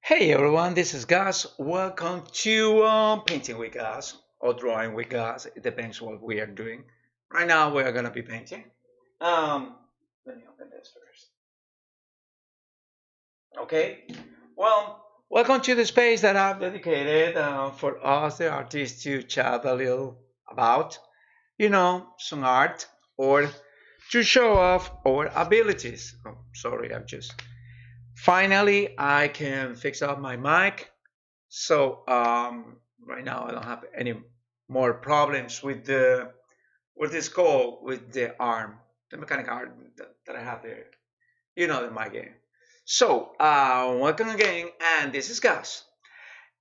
Hey everyone, this is Gus. Welcome to Painting with Gus or Drawing with Gus. It depends what we are doing. Right now we are gonna be painting. Um, Let me open this first. Okay. Well, welcome to the space that I've dedicated for us, the artists, to chat a little about, some art or to show off our abilities. Oh, sorry, I'm just. Finally, I can fix up my mic. So right now I don't have any more problems with the what is called with the arm, the mechanic arm that I have there. You know in my game. So welcome again, and this is Gus.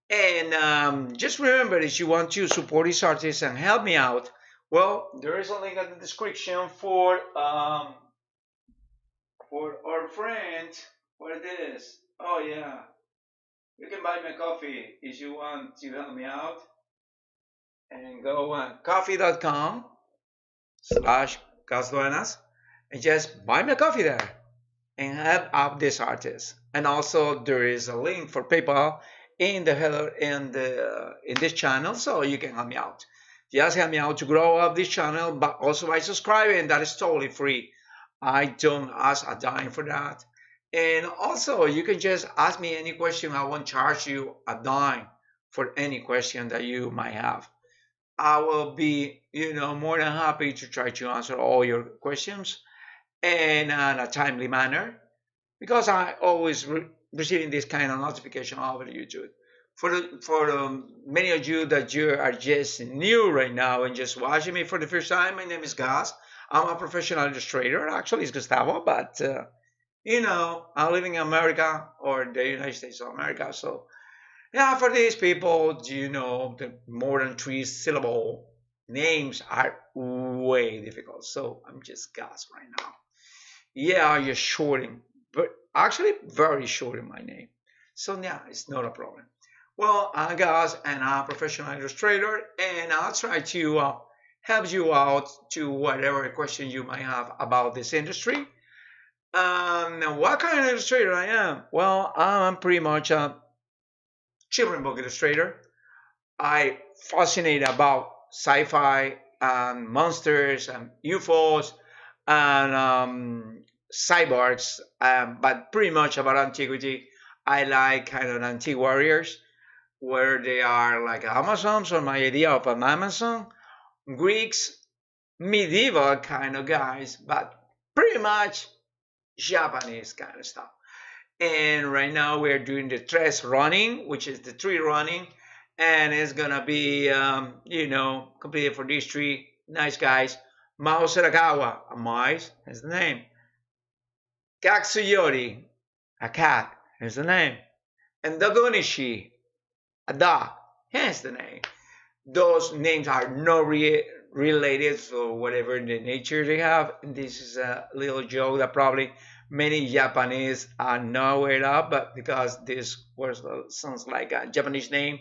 And just remember, if you want to support this artist and help me out, well, there is a link in the description for our friend. What it is? Oh yeah, you can buy me coffee if you want to help me out. And go on coffee.com slash Casduenas and just buy me a coffee there and help out this artist. And also there is a link for PayPal in the header in this channel, so you can help me out. Just help me out to grow up this channel, but also by subscribing. That is totally free. I don't ask a dime for that. And also you can just ask me any question. I won't charge you a dime for any question that you might have. I will be, more than happy to try to answer all your questions and in a timely manner because I always receiving this kind of notification over YouTube. For many of you that you are just new right now and just watching me for the first time, my name is Gus. I'm a professional illustrator. Actually, it's Gustavo, but I'm living in America or the United States of America, so yeah, for these people, the more than three syllable names are way difficult. So I'm just gas right now. Yeah, you're shorting, but actually very short in my name. So yeah, it's not a problem. Well, I'm Gus and I'm a professional illustrator, and I'll try to help you out to whatever question you might have about this industry. Now, what kind of illustrator I am? Well, I'm pretty much a children book illustrator. I fascinated about sci-fi and monsters and UFOs and cyborgs, but pretty much about antiquity. I like kind of antique warriors where they are like Amazons, or my idea of an Amazon, Greeks, medieval kind of guys, but pretty much Japanese kind of stuff. And right now we're doing the tres running, which is the tree running, and it's gonna be completed for these three nice guys. Mao Seragawa, a mice, is the name. Katsuyori, a cat, is the name. And Dogonishi, a dog, hence the name. Those names are not related, so whatever the nature they have. And this is a little joke that probably many Japanese are not aware of, but because this was sounds like a Japanese name,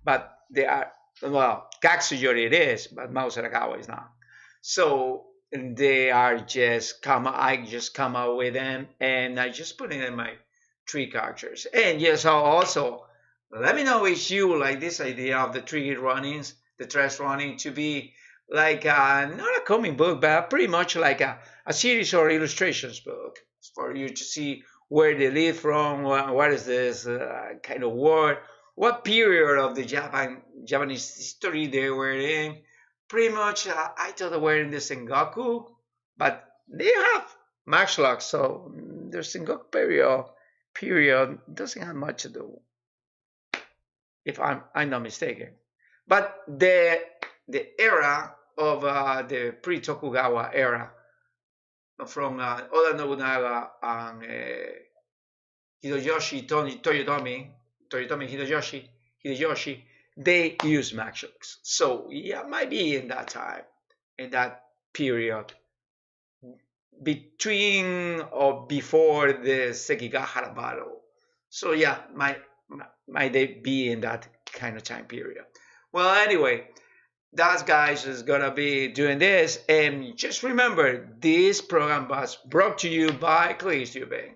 but they are Katsuyori it is, but Mao Seragawa is not. So they are I just come out with them and I just put it in my three characters. And yes, I'll also let me know if you like this idea of the three runnings, the trash running to be like not a comic book, but pretty much like a series or illustrations book for you to see where they live from, what is this kind of war, what period of the Japanese history they were in. Pretty much, I thought they were in the Sengoku, but they have martial arts, so the Sengoku period doesn't have much to do if I'm not mistaken. But the era of the pre-Tokugawa era from Oda Nobunaga and Toyotomi Hideyoshi, they use Maxlocks. So yeah, might be in that time, in that period between or before the Sekigahara battle. So yeah, might they be in that kind of time period. Well, anyway, that guys is gonna be doing this, and just remember, this program was brought to you by Clear Tubing.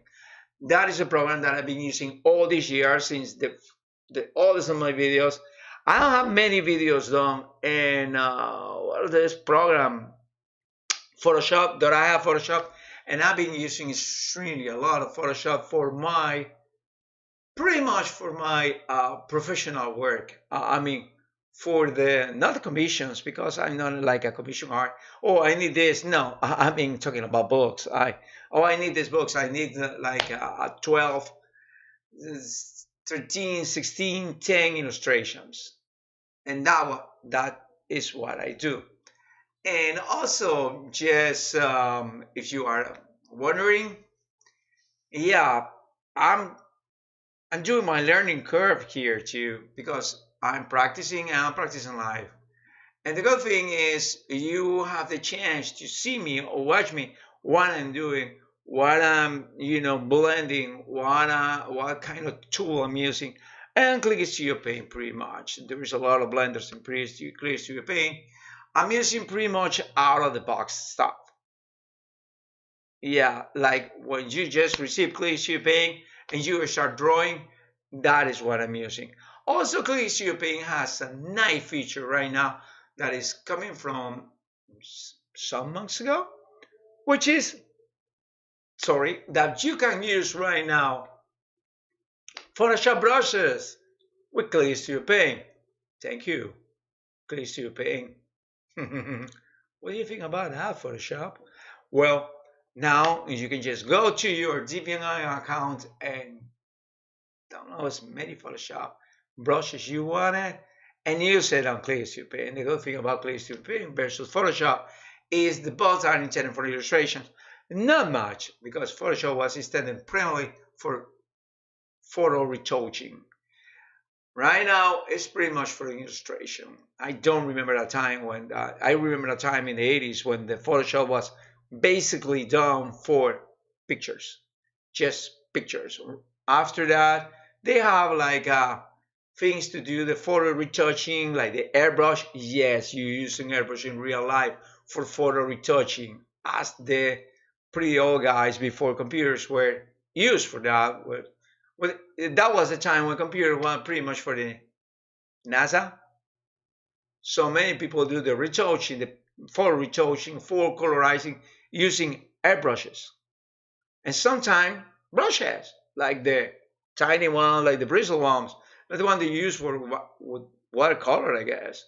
That is a program that I've been using all these years since the oldest of my videos. I don't have many videos done in what is this program, Photoshop, that I have Photoshop, and I've been using extremely a lot of Photoshop for my pretty much for my professional work. I mean, for the not the commissions because I'm not like a commission art. Oh, I need this. No, I mean talking about books. I need these books. I need like 12, 13, 16, 10 illustrations, and that is what I do. And also, just if you are wondering, yeah, I'm I'm doing my learning curve here too because I'm practicing and I'm practicing live. And the good thing is you have the chance to see me or watch me what I'm doing, what I'm blending, what kind of tool I'm using, and Click Studio Paint pretty much. There is a lot of blenders in Click Studio Paint. I'm using pretty much out of the box stuff. Yeah, like when you just receive Click Studio Paint and you start drawing, that is what I'm using. Also, Click Studio Paint has a nice feature right now that is coming from some months ago, which is, sorry, that you can use right now Photoshop brushes with Click Studio Paint. Thank you, Click Studio Paint. What do you think about that, Photoshop? Well, now you can just go to your DPNI account and download as many Photoshop brushes you wanted and use it on Click Studio Paint. And the good thing about Click Studio Paint versus Photoshop is the both are intended for illustrations. Not much, because Photoshop was intended primarily for photo retouching. Right now, it's pretty much for illustration. I don't remember that time when I remember a time in the 80s when the Photoshop was basically done for pictures, just pictures. After that, they have like things to do the photo retouching, like the airbrush. Yes, you're using airbrush in real life for photo retouching, as the pretty old guys before computers were used for that. That was the time when computers were pretty much for the NASA. So many people do the retouching, the photo retouching, for colorizing using airbrushes. And sometimes brush heads, like the tiny one, like the bristle ones, not the one they use for watercolor, I guess.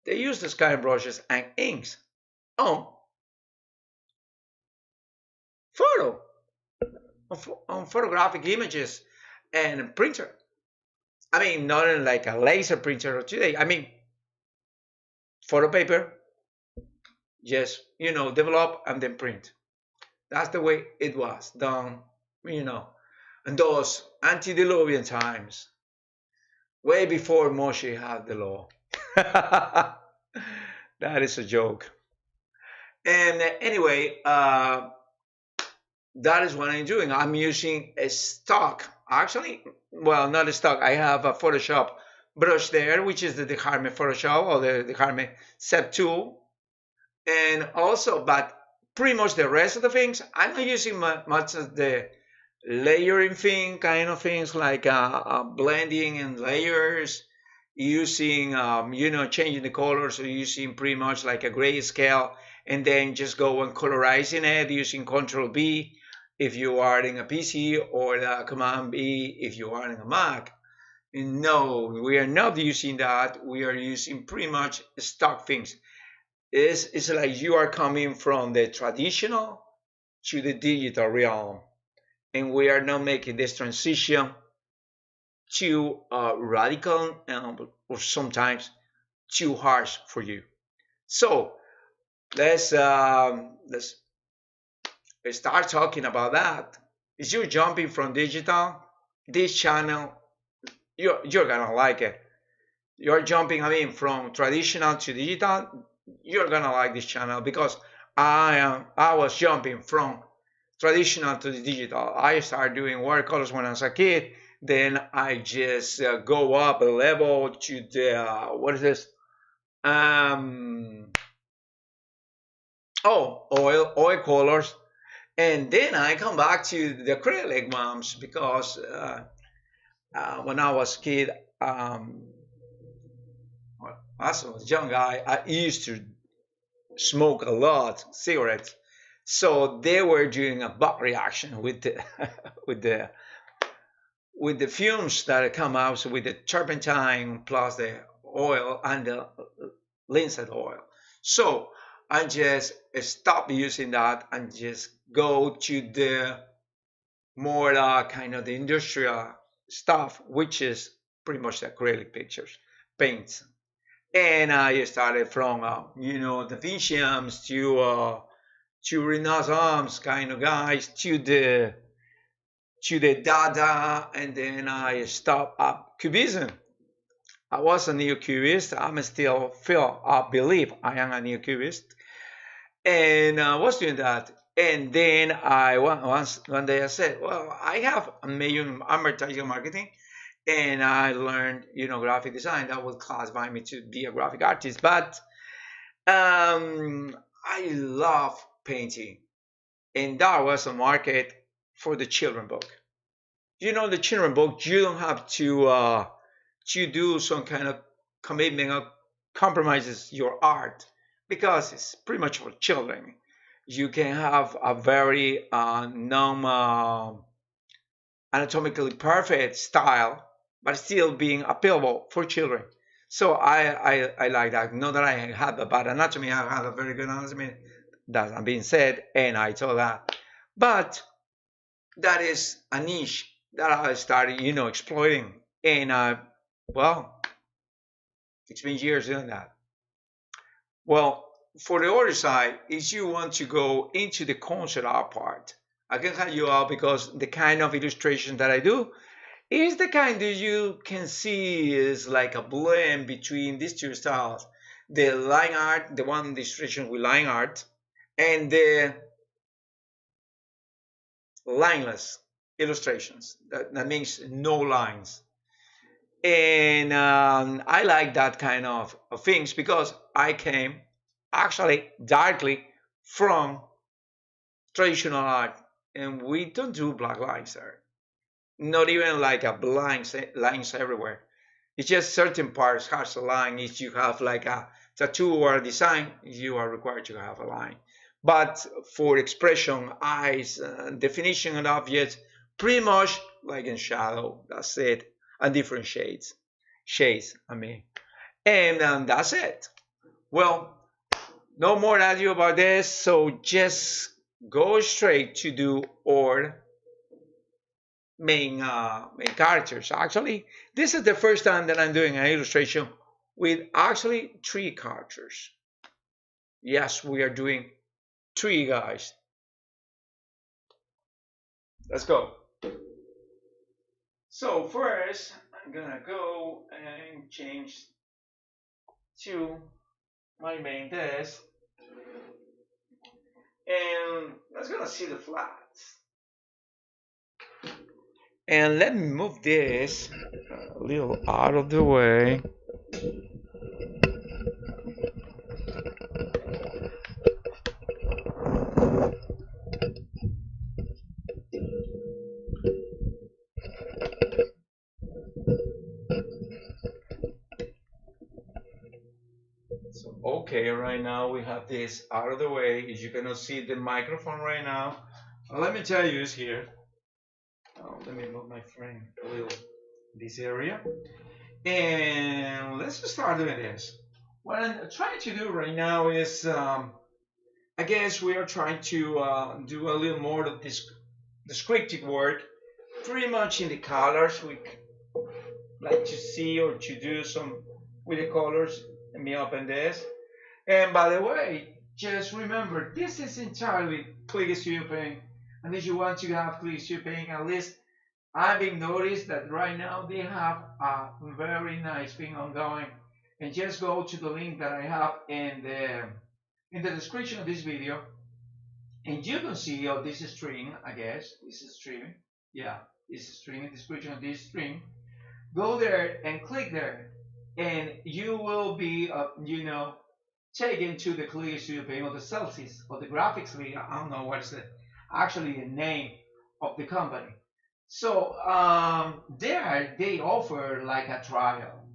They use this kind of brushes and inks on photo, on photographic images and printer. I mean, not in like a laser printer today. I mean, photo paper, just, develop and then print. That's the way it was done, you know, in those antediluvian times, way before Moshe had the law. That is a joke. And anyway, that is what I'm doing. I'm using a stock, actually, well, not a stock. I have a Photoshop brush there, which is the Dejarme Photoshop or the Dejarme Set tool. And also, but pretty much the rest of the things, I'm not using much of the layering thing, kind of things like blending and layers, using, changing the colors, or using pretty much like a grayscale, and then just go and colorizing it using Control B if you are in a PC or the Command B if you are in a Mac. No, we are not using that. We are using pretty much stock things. It's like you are coming from the traditional to the digital realm, and we are not making this transition too radical or sometimes too harsh for you. So let's start talking about that. If you're jumping from digital, this channel you're gonna like it. You're jumping, I mean, from traditional to digital, you're gonna like this channel because I was jumping from traditional to the digital. I started doing watercolors when I was a kid. Then I just go up a level to the what is this? Oh, oil colors. And then I come back to the acrylic ones because when I was a kid, um, as a young guy, I used to smoke a lot cigarettes. So they were doing a buck reaction with the with the with the fumes that come out with the turpentine plus the oil and the linseed oil. So I just stop using that and just go to the more kind of the industrial stuff, which is pretty much the acrylic pictures, paints. And I started from Da Vincians to Renaissance kind of guys to the Dada, and then I stopped at Cubism. I was a neo-cubist. I'm still feel I believe I am a neo-cubist, and I was doing that. And then one day I said, well, I have a major in advertising marketing, and I learned graphic design. That would classify me to be a graphic artist. But I love painting, and that was a market for the children book. The children book, you don't have to do some kind of commitment or compromises your art because it's pretty much for children. You can have a very non anatomically perfect style, but still being appealable for children. So I like that. Not that I have a bad anatomy, I have a very good anatomy. That being said, and I told that. But that is a niche that I started, exploiting. And well, it's been years doing that. Well, for the other side, if you want to go into the concept art part, I can help you out because the kind of illustration that I do is the kind that you can see is like a blend between these two styles. The line art, the one illustration with line art, and the lineless illustrations. That means no lines. And I like that kind of things because I came actually directly from traditional art, and we don't do black lines there. Not even like a lines everywhere. It's just certain parts has a line. If you have like a tattoo or a design, you are required to have a line. But for expression, eyes, definition of objects, pretty much like in shadow. That's it. And different shades. Shades, I mean. And that's it. Well, no more ado about this. So just go straight to do our main characters. Actually, this is the first time that I'm doing an illustration with actually 3 characters. Yes, we are doing 3 guys. Let's go. So first, I'm gonna go and change to my main desk, and let's gonna see the flats. And let me move this a little out of the way. So, okay, right now we have this out of the way. As you cannot see the microphone right now, let me tell you, it's here. Let me move my frame a little this area. And let's just start doing this. What I'm trying to do right now is, I guess we are trying to do a little more of this descriptive work, pretty much in the colors. We like to see or to do some with the colors. Let me open this. And by the way, just remember, this is entirely Click Studio Paint. And if you want to have Click Studio Paint, at least I've been noticed that right now they have a very nice thing ongoing. And just go to the link that I have in the description of this video, and you can see this string. I guess this is streaming. Yeah, this is streaming. Description of this string. Go there and click there, and you will be taken to the Clear Studio Paint or the Celsius or the graphics league. I don't know what is it. actually the name of the company. So there they offer like a trial.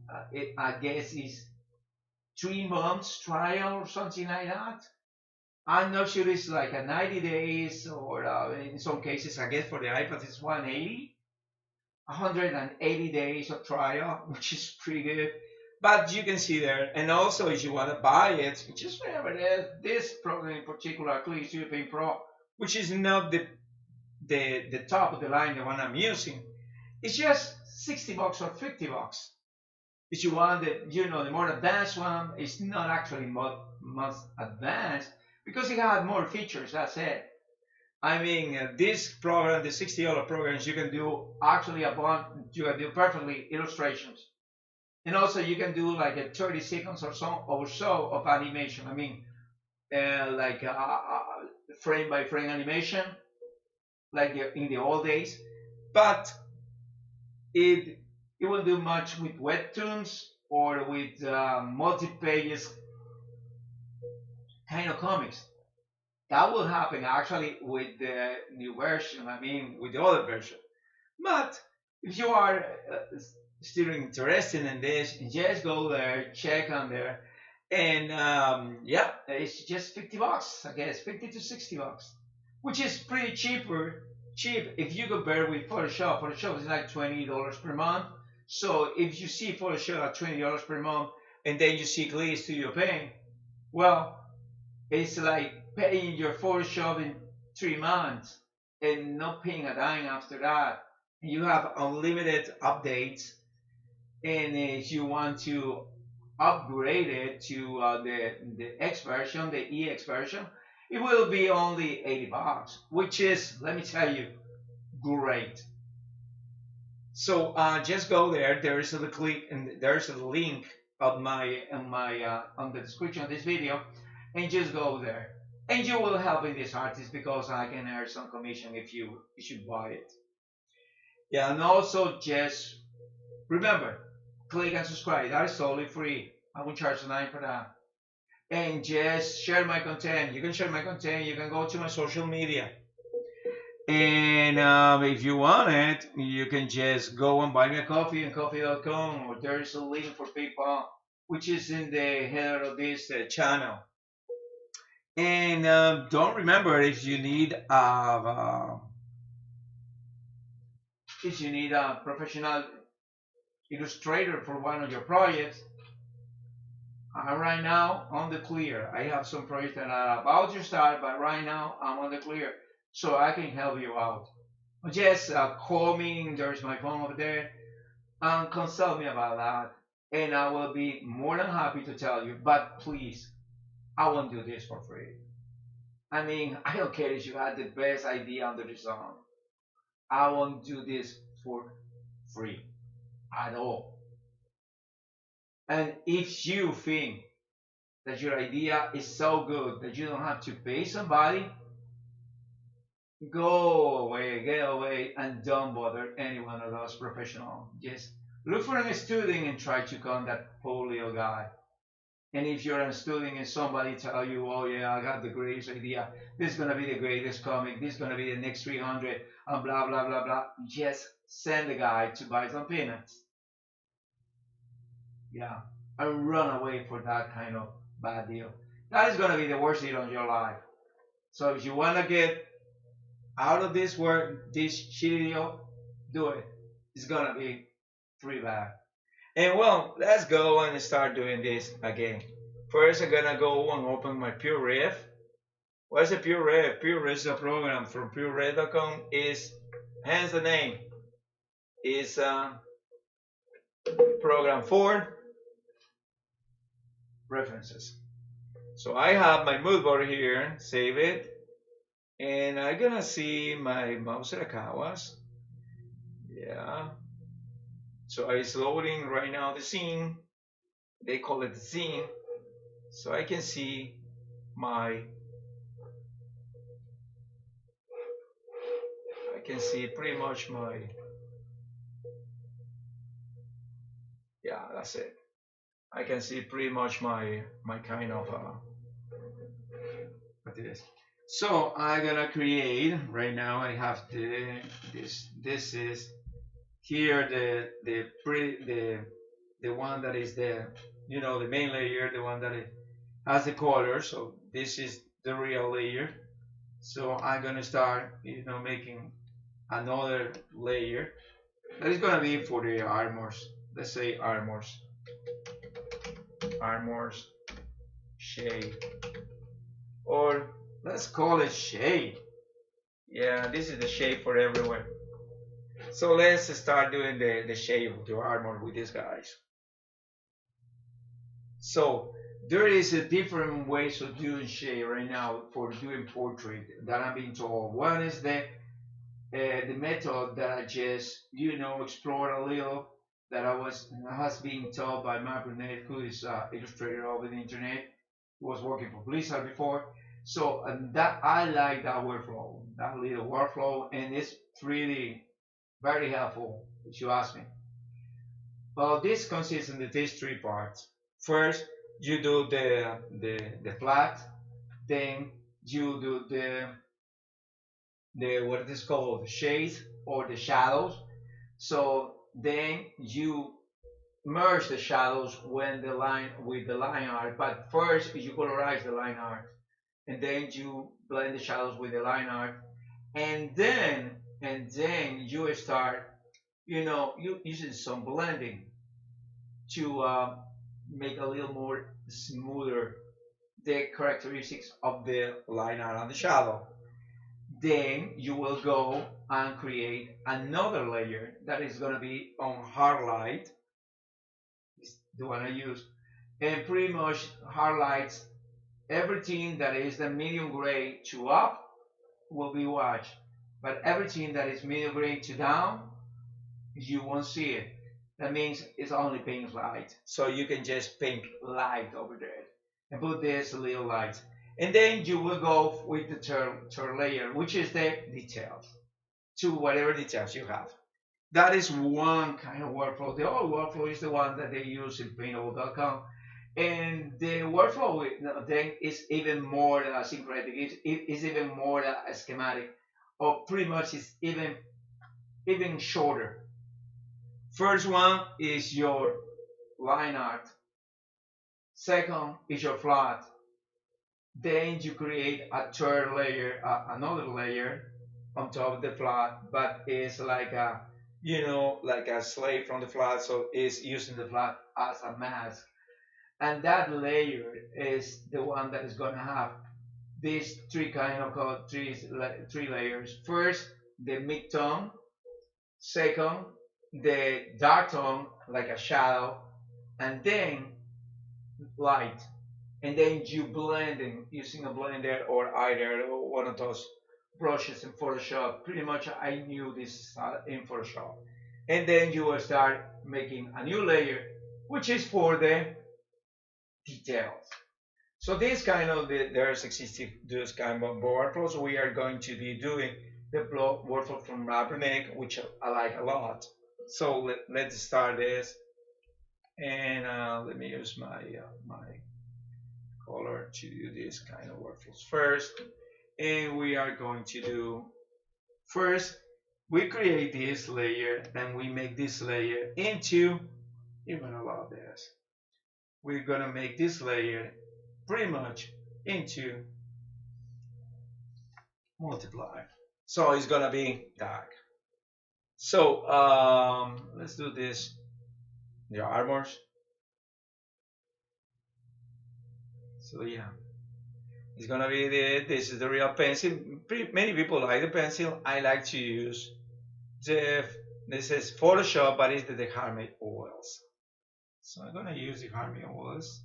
I guess it's 3 months trial or something like that. I'm not sure it's like a 90 days or in some cases, I guess for the iPad it's 180 days of trial, which is pretty good. But you can see there, and also if you want to buy it, just remember that this program in particular, Click European Pro, which is not the top of the line, the one I'm using, it's just 60 bucks or 50 bucks. If you want the more advanced one, it's not actually much advanced because it has more features. That's it. I mean, this program, the $60 programs, you can do actually you can do perfectly illustrations, and also you can do like a 30 seconds or so of animation. I mean, like frame by frame animation, like in the old days. But it it will do much with webtoons or with multi-pages kind of comics. That will happen actually with the new version. I mean, with the other version. But if you are still interested in this, just go there, check on there, and yeah, it's just 50 bucks. I guess 50 to 60 bucks, which is pretty cheap if you compare with Photoshop. Photoshop is like $20 per month. So if you see Photoshop at $20 per month, and then you see Glee Studio Paint, well, it's like paying your Photoshop in 3 months and not paying a dime after that. You have unlimited updates, and if you want to upgrade it to the X version, the EX version, it will be only 80 bucks, which is, let me tell you, great. So just go there. There is a click, and there's a link of my on the description of this video, and just go there, and you will help in this artist because I can earn some commission if you buy it. Yeah, and also just remember, click and subscribe. That is totally free. I won't charge a dime for that. And just share my content. You can share my content. You can go to my social media. And if you want it, you can just go and buy me a coffee on coffee.com, or there's a link for PayPal, which is in the header of this channel. And don't remember if you need a professional illustrator for one of your projects, I'm right now on the clear. I have some projects that are about to start, but right now I'm on the clear, so I can help you out. Just call me. There's my phone over there, and consult me about that, and I will be more than happy to tell you. But please, I won't do this for free. I mean, I don't care if you had the best idea under the sun. I won't do this for free at all. And if you think that your idea is so good that you don't have to pay somebody, go away, get away, and don't bother any one of those professionals. Just look for a student and try to contact polio guy. And if you're a student and somebody tell you, oh yeah, I got the greatest idea, this is gonna be the greatest comic, this is gonna be the next 300, and blah blah blah blah, just send the guy to buy some peanuts. Yeah, and run away for that kind of bad deal. That is gonna be the worst deal on your life. So if you wanna get out of this work, this shitty deal, do it. It's gonna be pretty bad. And well, let's go and start doing this again. First, I'm gonna go and open my PureRef. What's a PureRef? PureRef is a program from PureRef.com. Is hence the name. Is a program for references. So I have my mood board here. Save it, and I'm gonna see my mouse Kawas. Yeah. So it's loading right now the scene. They call it the scene. So I can see my, I can see pretty much my, yeah, that's it. I can see pretty much my kind of what it is. So I'm gonna create right now. I have this is here the one that is the main layer, the one that it has the color. So this is the real layer. So I'm gonna start making another layer that is gonna be for the armors. Let's say armors shade, or let's call it shade. Yeah, this is the shape for everywhere. So let's start doing the shape of the armor with these guys. So there is a different ways of doing shape right now for doing portrait that I'm being told. One is the method that I just explored a little, that has been taught by Matt Brunet, who is illustrator over the internet, who was working for Blizzard before. So that I like that workflow, that little workflow, and it's really very helpful if you ask me. Well, this consists in these three parts. First, you do the flat, then you do the what is called the shades or the shadows. So then you merge the shadows when the line with the line art. But first you colorize the line art, and then you blend the shadows with the line art, and then you start you using some blending to make a little more smoother the characteristics of the line art and the shadow. Then you will go and create another layer that is going to be on hard light, the one I use, and pretty much highlights everything that is the medium gray to up will be washed, but everything that is medium gray to down, you won't see it. That means it's only pink light. So you can just paint light over there and put this little light. And then you will go with the third layer, which is the details, to whatever details you have. That is one kind of workflow. The other workflow is the one that they use in paintable.com. And the workflow then is even more syncretic. It's even more schematic, or pretty much it's even shorter. First one is your line art. Second is your flat. Then you create a third layer, another layer on top of the flat, but it's like like a slave from the flat, so it's using the flat as a mask. And that layer is the one that is gonna have these three kind of three layers. First, the mid tone. Second, the dark tone, like a shadow, and then light. And then you blending using a blender or either one of those brushes in Photoshop. Pretty much I knew this in Photoshop. And then you will start making a new layer, which is for the details. So this kind of there's existing this kind of workflows. We are going to be doing the workflow from Rubberneck, which I like a lot. So let's start this, and let me use my color to do this kind of workflows first. And we are going to do first. We create this layer, and we make this layer into. You're gonna love this. We're gonna make this layer pretty much into multiply. So it's gonna be dark. So let's do this. The armors. So yeah, it's gonna be this is the real pencil. Many people like the pencil. I like to use the this is Photoshop, but it's the Harmony oils. So I'm gonna use the Harmony oils.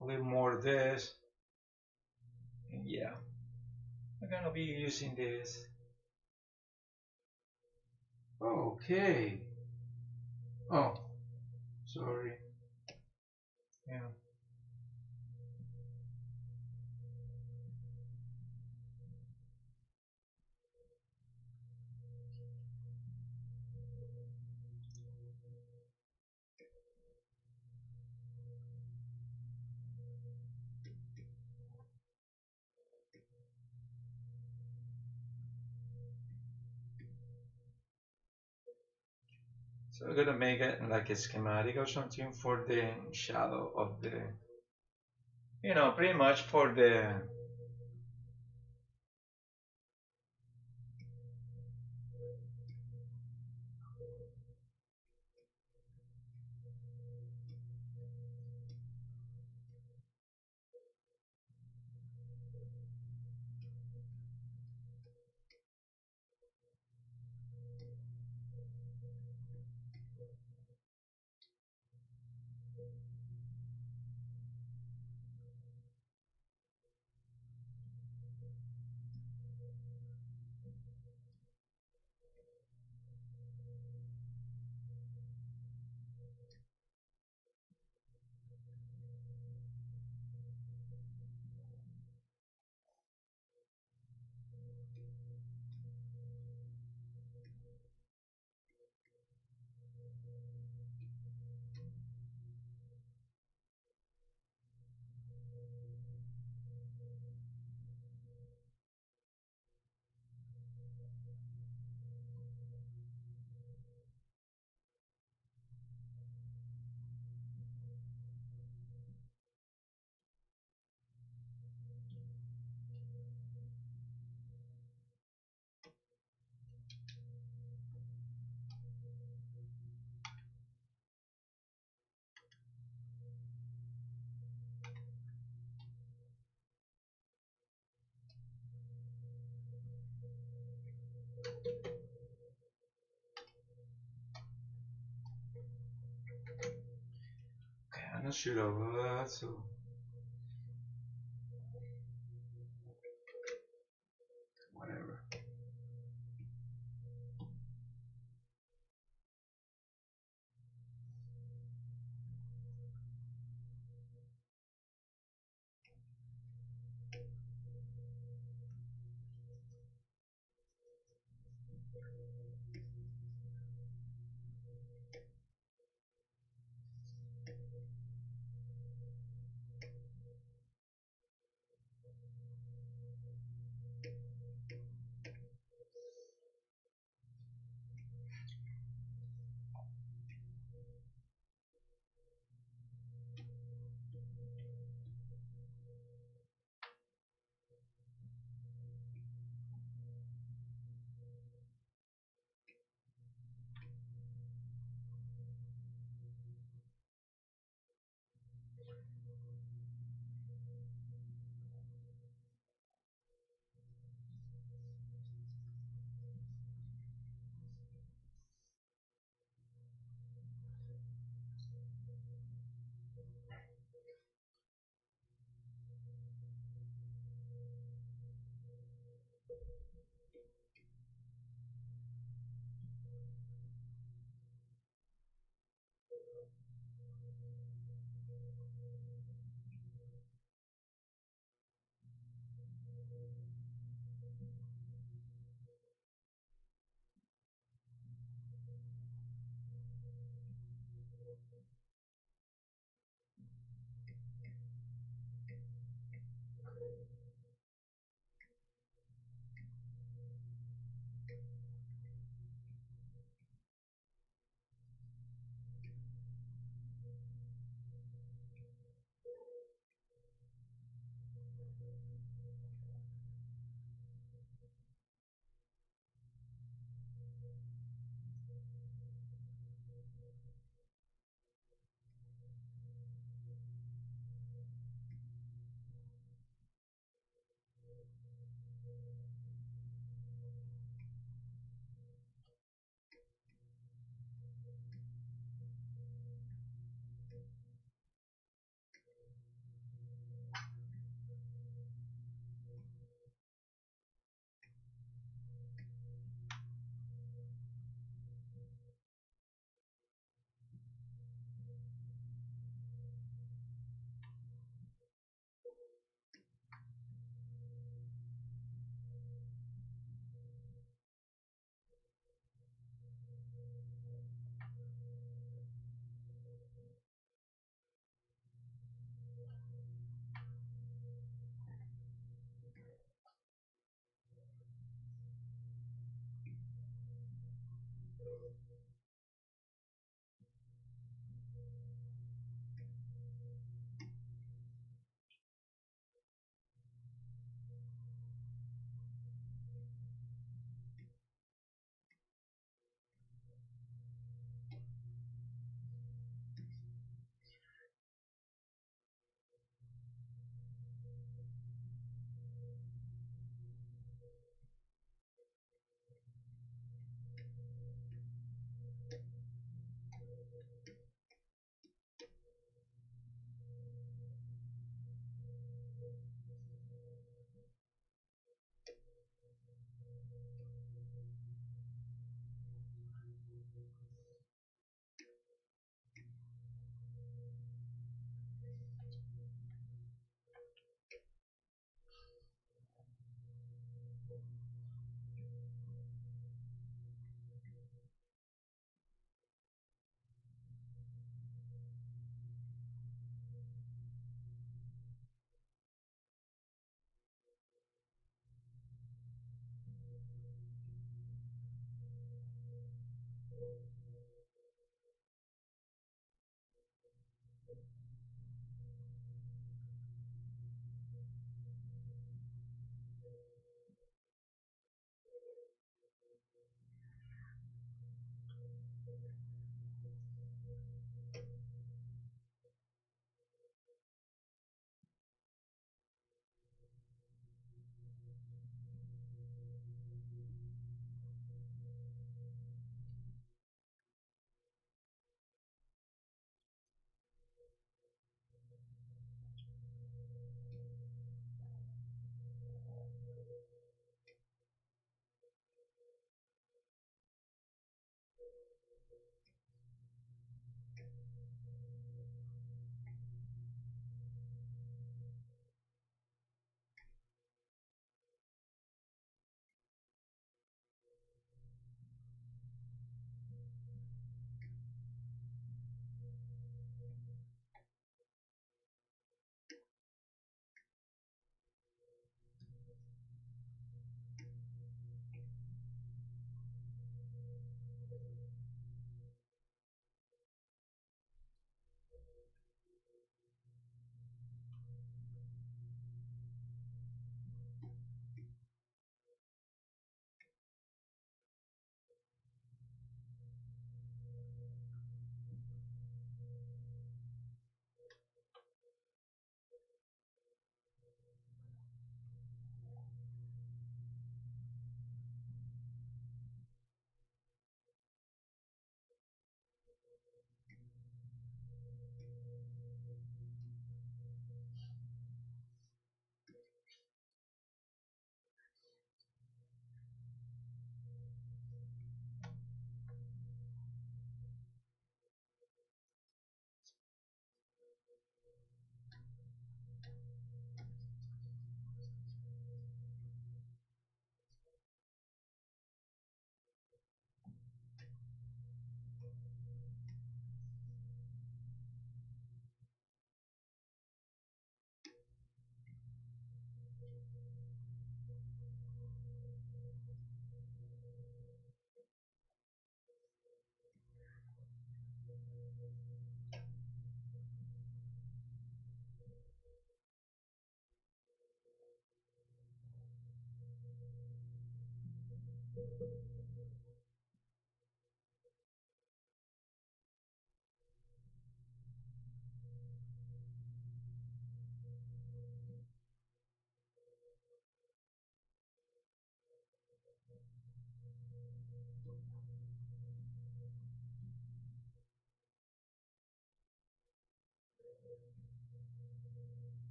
A little more of this. And yeah, I'm gonna be using this. Okay. Oh, sorry. Yeah. So we're gonna make it like a schematic or something for the shadow of the, pretty much for the. Okay, I'm not sure about that, so whatever.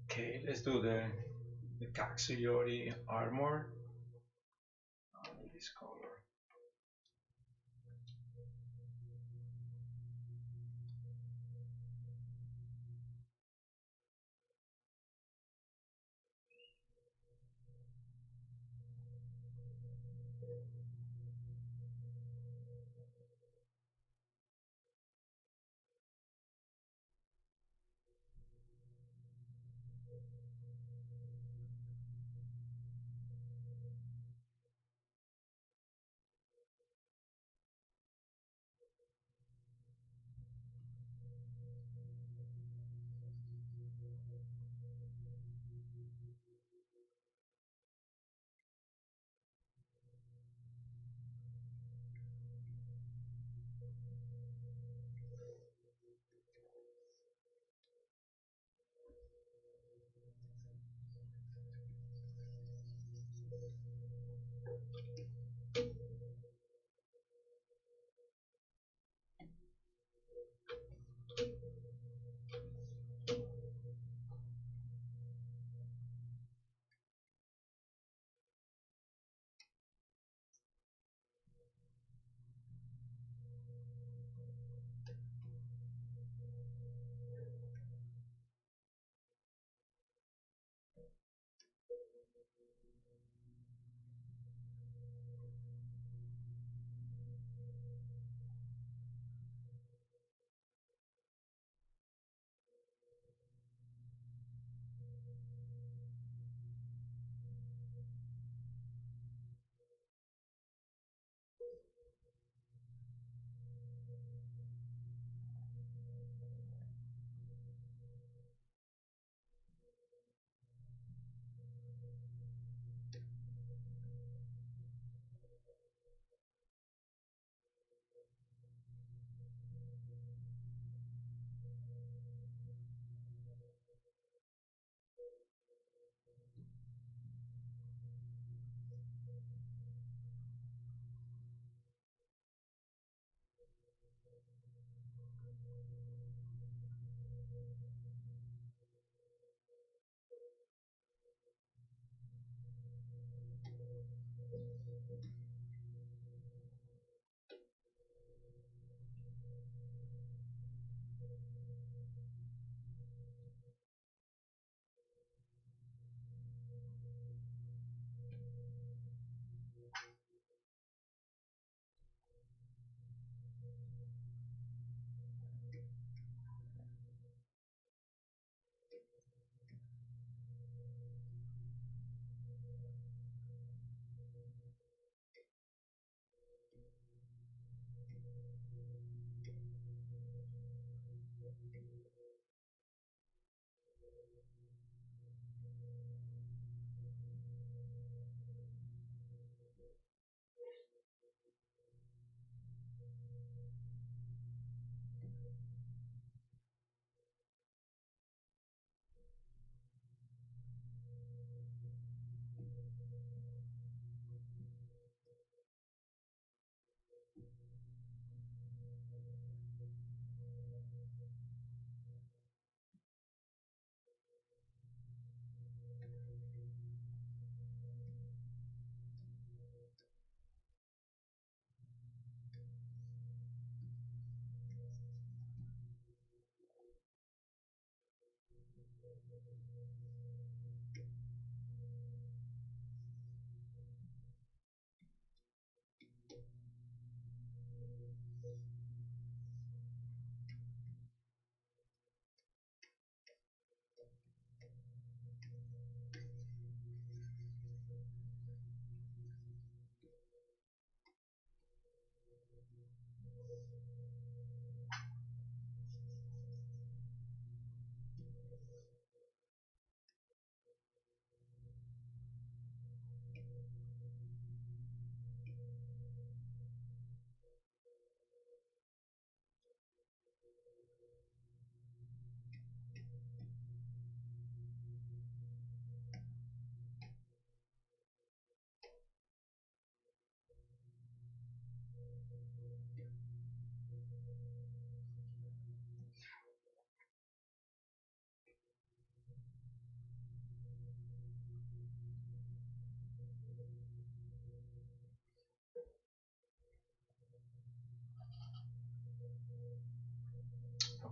Okay, let's do the Katsuyori armor. I need this color.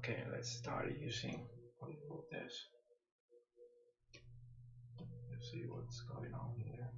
Okay, let's start using this. Let's see what's going on here.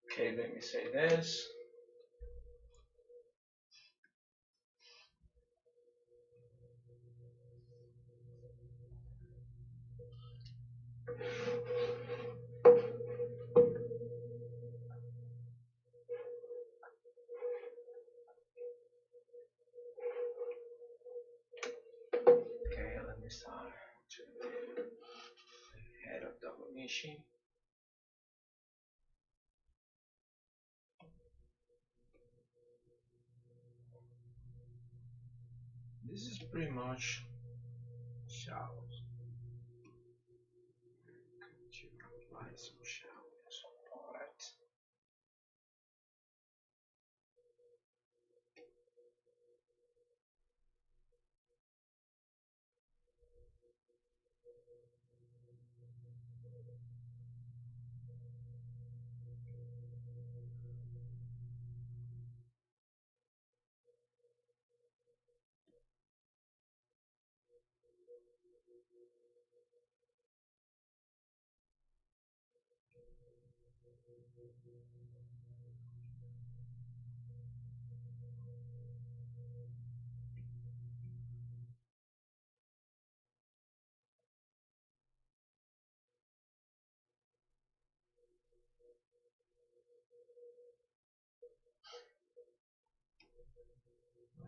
Okay, let me say this. Okay, let me start to the head of the Honishi. This is pretty much shallows. To apply some shallows on it.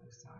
This time.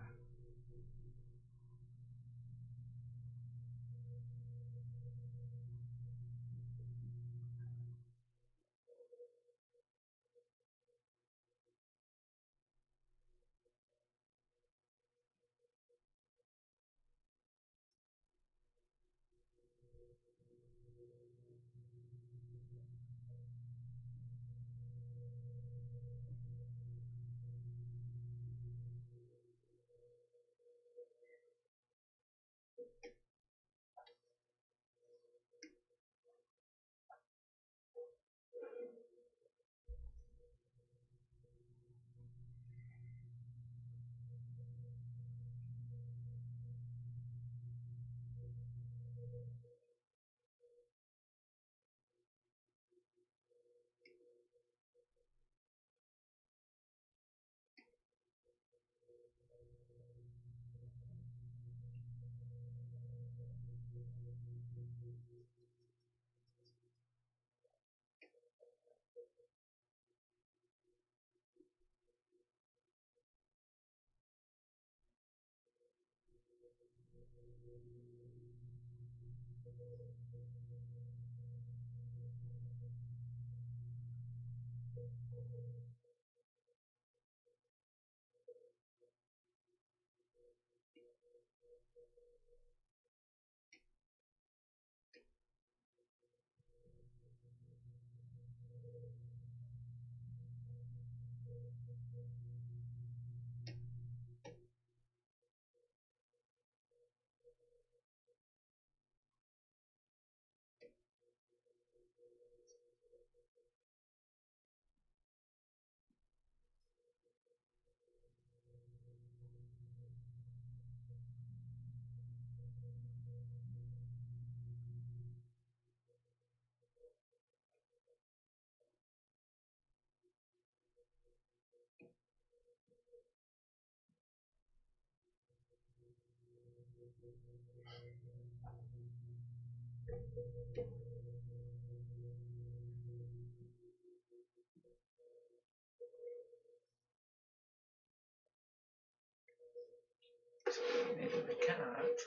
So maybe we can't.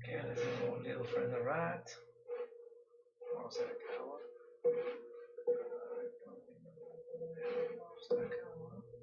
Okay, let's go a little further right. Vamos a ver acá abajo. Vamos a ver acá abajo.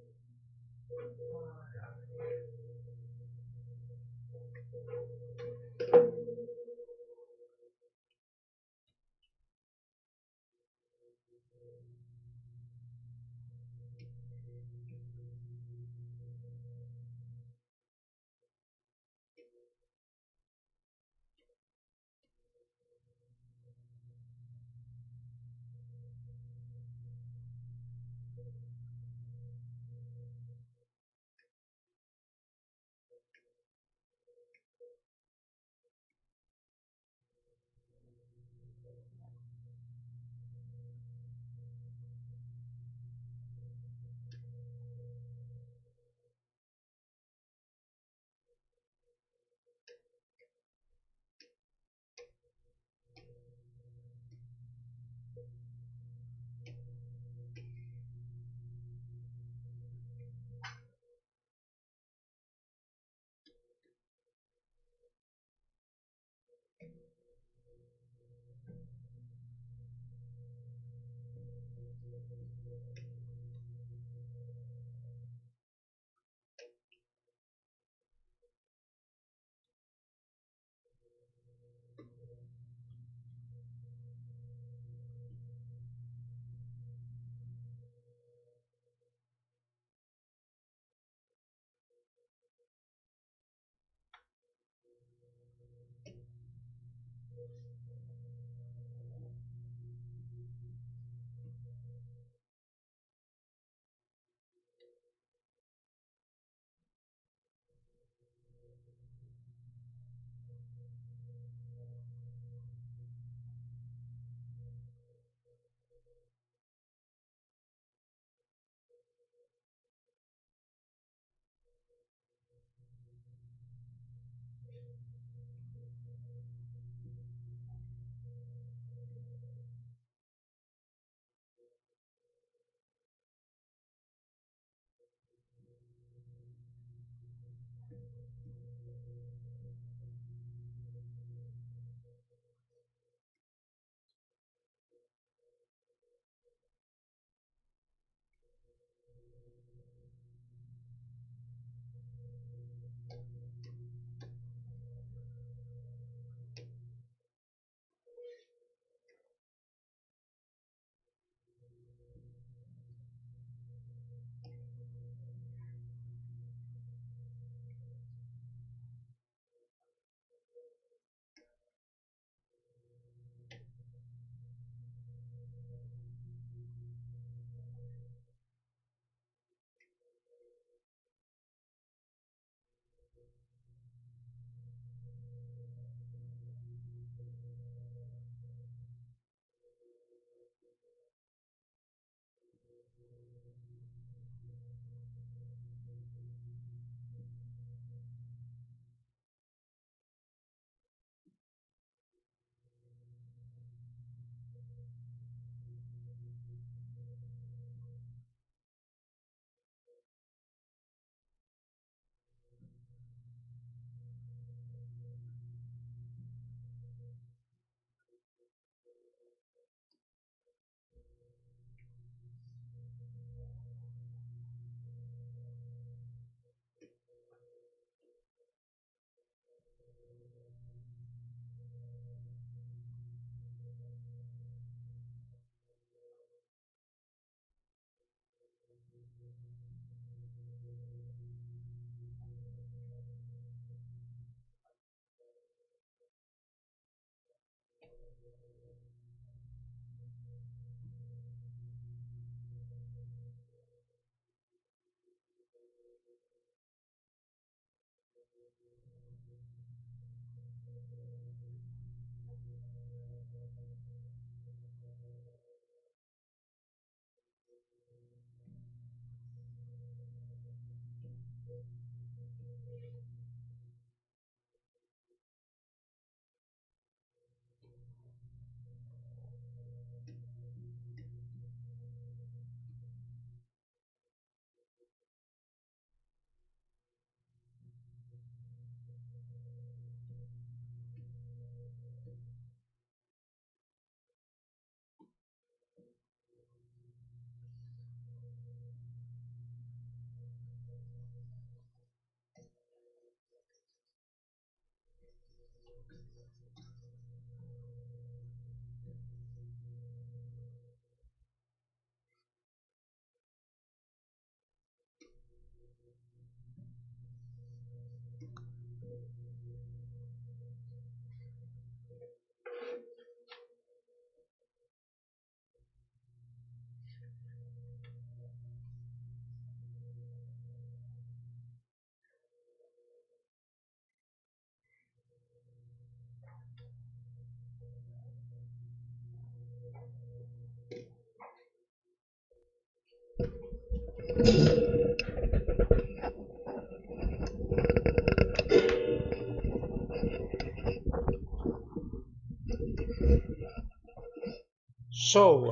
So,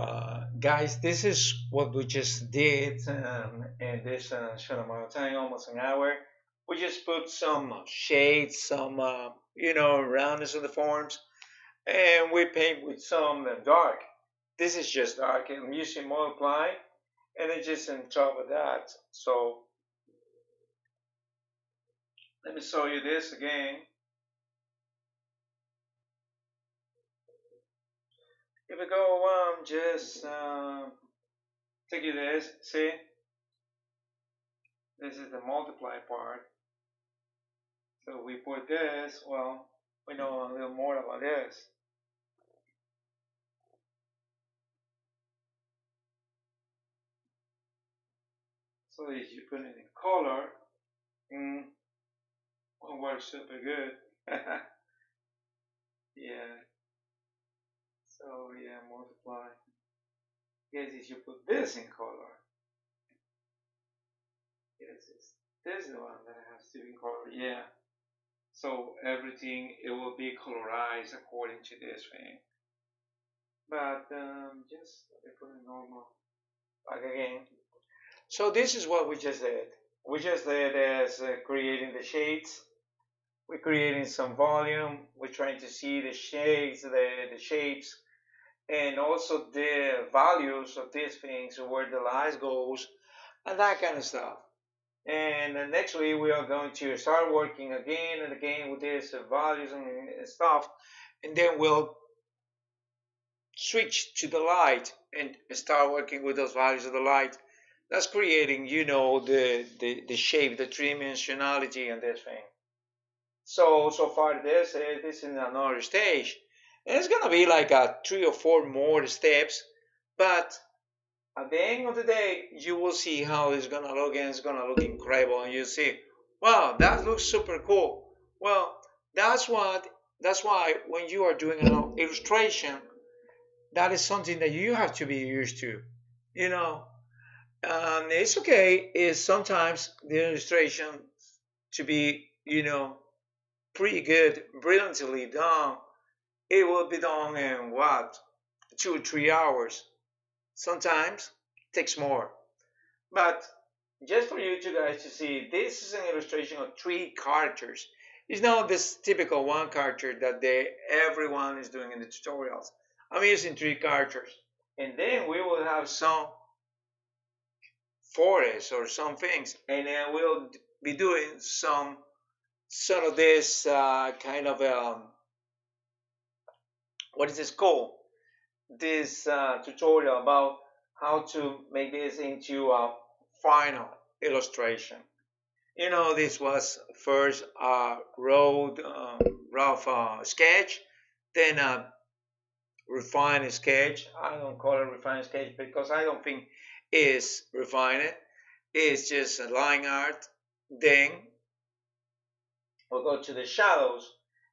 guys, this is what we just did in this short amount of time, almost an hour. We just put some shades, some, roundness on the forms, and we paint with some dark. This is just dark. I'm using multiply, and then just on top of that. So, let me show you this again. If we go just take you this, see? This is the multiply part. So we put this, well, we know a little more about this. So if you put it in color, it works super good. Yeah, so yeah, multiply. Yes, if you put this in color, yes, this is the one that has to be in color, yeah. So everything, it will be colorized according to this thing. But just put it normal, like again. So this is what we just did. We just did as creating the shades. We're creating some volume. We're trying to see the shades, the shapes, and also the values of these things, where the light goes, and that kind of stuff. And then next week we are going to start working again and again with these values and stuff, and then we'll switch to the light and start working with those values of the light. That's creating, the shape, the three dimensionality on this thing. So far this is another stage, and it's gonna be like a 3 or 4 more steps, but at the end of the day you will see how it's gonna look, and it's gonna look incredible, and you see, wow, that looks super cool. Well, that's what that's why when you are doing an illustration, that is something that you have to be used to, you know. It's okay is sometimes the illustration to be, pretty good, brilliantly done. It will be done in what, 2 or 3 hours. Sometimes it takes more. But just for you two guys to see, this is an illustration of 3 characters. It's not this typical one character that everyone is doing in the tutorials. I'm using 3 characters. And then we will have some forests or some things. And then we'll be doing some sort of this kind of what is this called? This tutorial about how to make this into a final illustration. This was first a rough sketch, then a refined sketch. I don't call it refined sketch because I don't think it's refined. It's just a line art. Then we'll go to the shadows,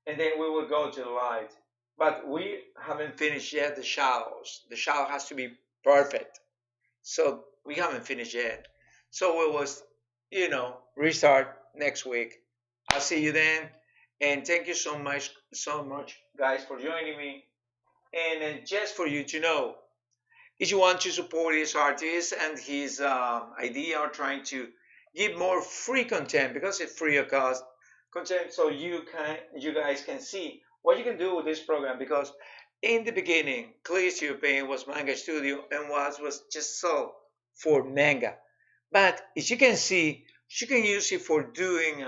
and then we will go to the light. But we haven't finished yet the shadows. The shadow has to be perfect. So we haven't finished yet. So we was restart next week. I'll see you then. And thank you so much, guys, for joining me. And just for you to know, if you want to support this artist and his idea or trying to give more free content because it's free of cost content, so you guys can see what you can do with this program. Because in the beginning, Clear Paint was Manga Studio and was just so for manga. But as you can see, you can use it for doing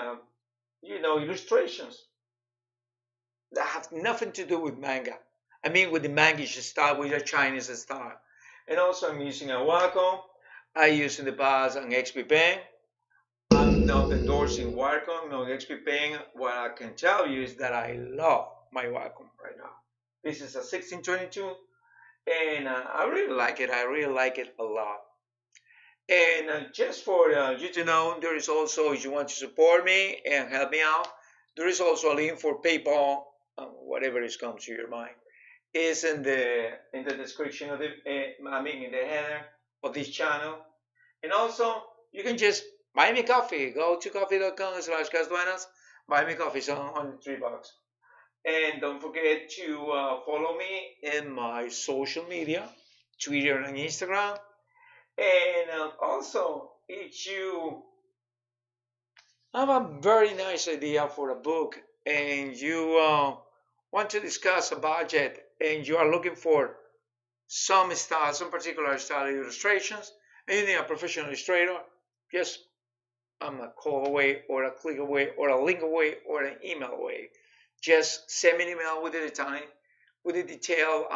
illustrations that have nothing to do with manga. I mean, with the mangish style, with the Chinese style. And also, I'm using a Wacom. I used in the past an XP Pen. I'm not endorsing Wacom, no XP Pen. What I can tell you is that I love my Wacom right now. This is a 1622, and I really like it. I really like it a lot. And just for you to know, there is also, if you want to support me and help me out, there is also a link for PayPal, whatever is comes to your mind, is in the description of in the header of this channel. And also, you can just buy me coffee. Go to coffee.com/casduenas. Buy me coffee. So on $3. And don't forget to follow me in my social media, Twitter and Instagram. And also, if you have a very nice idea for a book and you want to discuss a budget and you are looking for some style, some particular style illustrations, and you need a professional illustrator, just I'm a call away or a click away or a link away or an email away. Just send me an email with the time, with the detailed,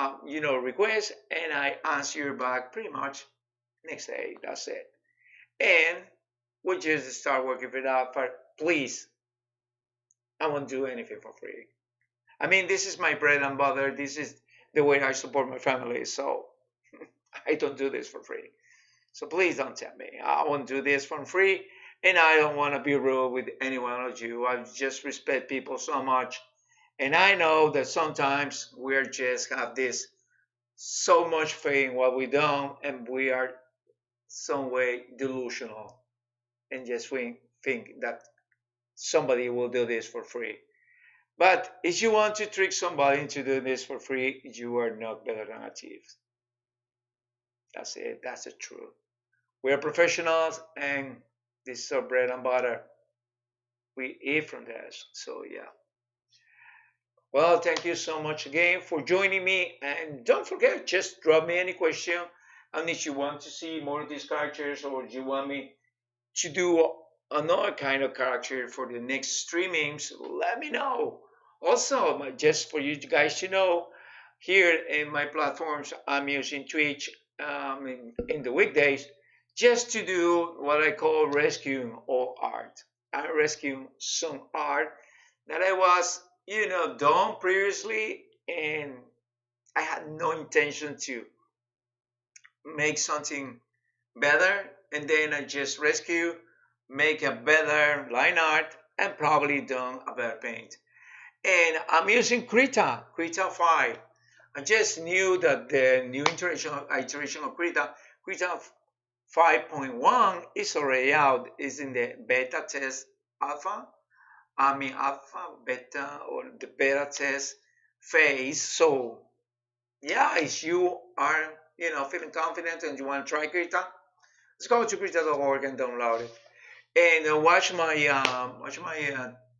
request, and I answer you back pretty much next day. That's it. And we just start working it out. But please, I won't do anything for free. I mean, this is my bread and butter. This is the way I support my family. So I don't do this for free. So please don't tell me. I won't do this for free. And I don't want to be rude with any one of you. I just respect people so much. And I know that sometimes we are just have this so much faith in what we do, and we are some way delusional and just think that somebody will do this for free. But if you want to trick somebody into doing this for free, you are not better than a thief. That's it. That's the truth. We are professionals, and this is our bread and butter. We eat from this. So yeah. Well, thank you so much again for joining me. And don't forget, just drop me any question. And if you want to see more of these characters or you want me to do another kind of character for the next streamings, let me know. Also, just for you guys to know, here in my platforms, I'm using Twitch in the weekdays just to do what I call rescuing all art. I rescue some art that I was, done previously, and I had no intention to make something better, and then I just rescue, make a better line art, and probably done a better paint. And I'm using Krita 5. I just knew that the new iteration of Krita 5.1 is already out. Is in the beta test alpha. I mean alpha, beta, or the beta test phase. So yeah, if you are feeling confident and you want to try Krita, let's go to Krita.org and download it. And watch my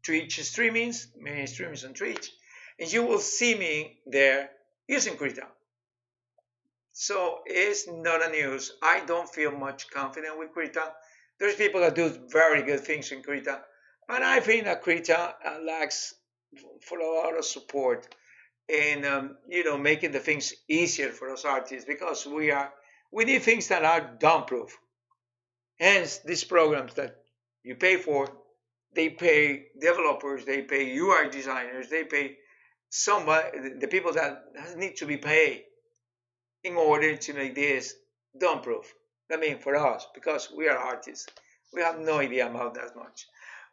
Twitch streamings, many streamings on Twitch, and you will see me there using Krita. So it's not a news. I don't feel much confident with Krita. There's people that do very good things in Krita, but I think that Krita lacks for a lot of support and making the things easier for us artists because we need things that are dumb proof. Hence, these programs that you pay for, they pay developers, they pay UI designers, they pay somebody, the people that need to be paid in order to make this dumb proof. I mean, for us, because we are artists, we have no idea about that much.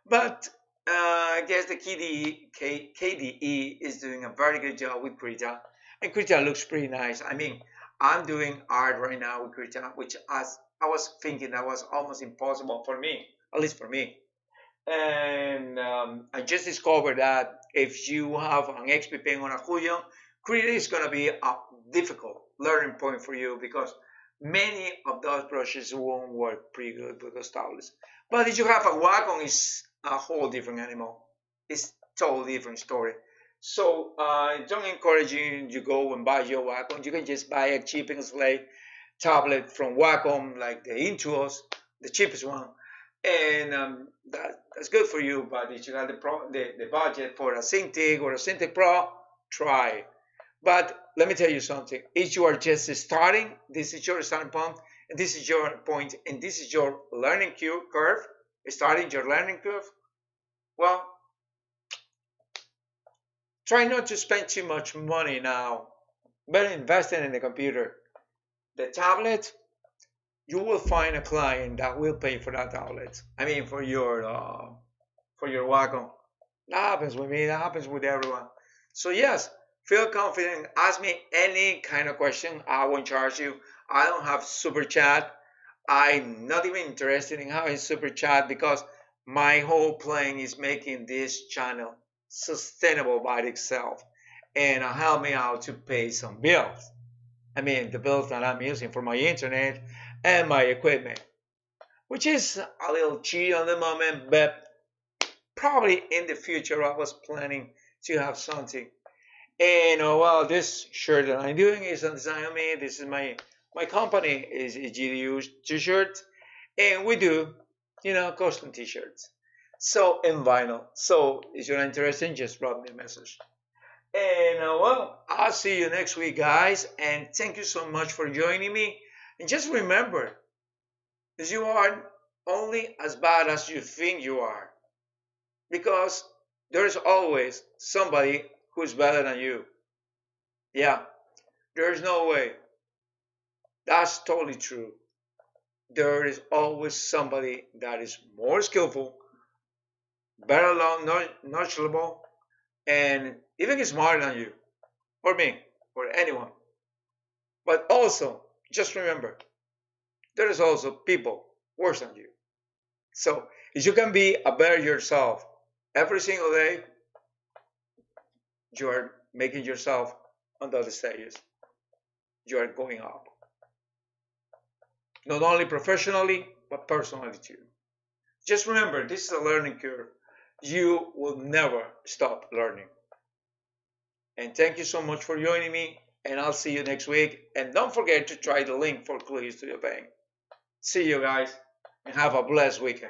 But I guess the KDE is doing a very good job with Krita, and Krita looks pretty nice. I mean, I'm doing art right now with Krita, which as I was thinking that was almost impossible for me at least for me. And I just discovered that if you have an XP pen on a Huion, Krita is going to be a difficult learning point for you because many of those brushes won't work pretty good with those tablets. But if you have a Wacom, it's a whole different animal. It's totally different story. So don't encourage you to go and buy your Wacom. You can just buy a cheap and slate tablet from Wacom, like the Intuos, the cheapest one, and that's good for you. But if you have the budget for a Cintiq or a Cintiq Pro, try. But let me tell you something. If you are just starting, this is your starting point, and this is your point, and this is your learning curve, starting your learning curve. Well, try not to spend too much money now. Better investing in the computer. The tablet, you will find a client that will pay for that tablet. I mean, for your Wacom. That happens with me. That happens with everyone. So yes, feel confident. Ask me any kind of question. I won't charge you. I don't have super chat. I'm not even interested in having super chat because my whole plan is making this channel sustainable by itself and help me out to pay some bills. I mean, the bills that I'm using for my internet and my equipment, which is a little cheap at the moment, but probably in the future I was planning to have something. And well, this shirt that I'm doing is a design of me. This is my company is GDU t-shirts, and we do, custom t-shirts. So in vinyl. So if you're interested, just drop me a message. And well, I'll see you next week, guys. And thank you so much for joining me. And just remember, that you are only as bad as you think you are. Because there's always somebody who's better than you. Yeah, there's no way. That's totally true. There is always somebody that is more skillful, better knowledgeable, and even smarter than you, or me, or anyone. But also, just remember, there is also people worse than you. So if you can be a better yourself every single day, you are making yourself on the other stages. You are going up. Not only professionally, but personally too. Just remember, this is a learning curve. You will never stop learning. And thank you so much for joining me. And I'll see you next week. And don't forget to try the link for Clues to your Bank. See you guys and have a blessed weekend.